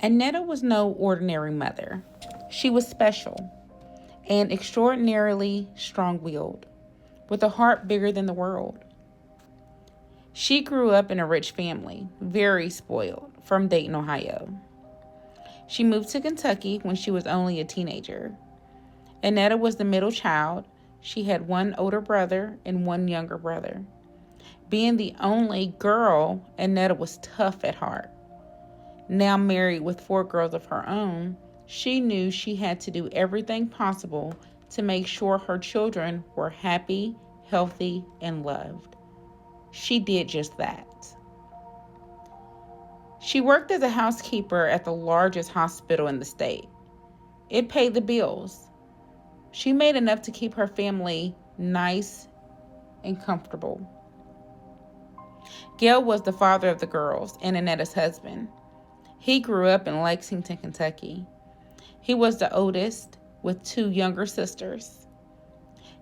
Annetta was no ordinary mother. She was special and extraordinarily strong-willed, with a heart bigger than the world. She grew up in a rich family, very spoiled, from Dayton, Ohio. She moved to Kentucky when she was only a teenager. Annetta was the middle child. She had one older brother and one younger brother. Being the only girl, Annetta was tough at heart. Now married with 4 girls of her own, she knew she had to do everything possible to make sure her children were happy, healthy, and loved. She did just that. She worked as a housekeeper at the largest hospital in the state. It paid the bills. She made enough to keep her family nice and comfortable. Gail was the father of the girls and Annetta's husband. He grew up in Lexington, Kentucky. He was the oldest, with 2 younger sisters.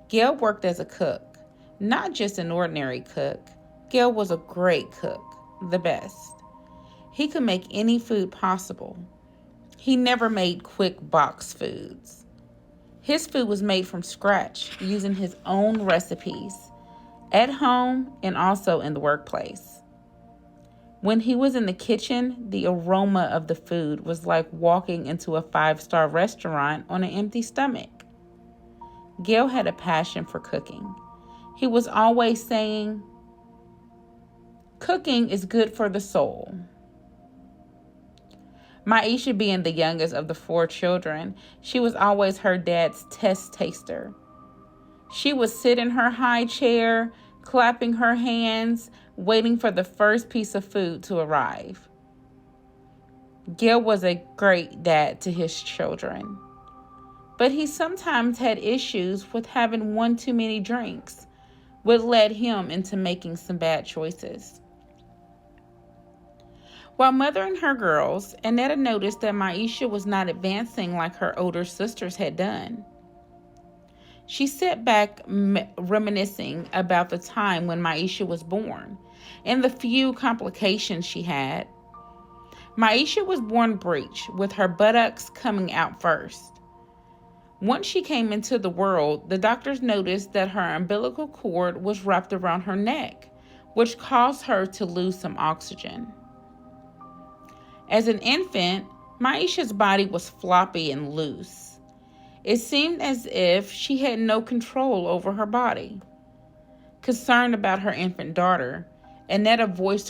Gail worked as a cook, not just an ordinary cook. Gail was a great cook, the best. He could make any food possible. He never made quick box foods. His food was made from scratch, using his own recipes, at home and also in the workplace. When he was in the kitchen, the aroma of the food was like walking into a 5-star restaurant on an empty stomach. Gail had a passion for cooking. He was always saying, "Cooking is good for the soul." Miesha, being the youngest of the 4 children, she was always her dad's test taster. She would sit in her high chair, clapping her hands, waiting for the first piece of food to arrive. Gail was a great dad to his children, but he sometimes had issues with having one too many drinks, which led him into making some bad choices. While mothering her girls, Annetta noticed that Miesha was not advancing like her older sisters had done. She sat back reminiscing about the time when Miesha was born and the few complications she had. Miesha was born breech, with her buttocks coming out first. Once she came into the world, the doctors noticed that her umbilical cord was wrapped around her neck, which caused her to lose some oxygen. As an infant, Miesha's body was floppy and loose. It seemed as if she had no control over her body. Concerned about her infant daughter, Annetta voiced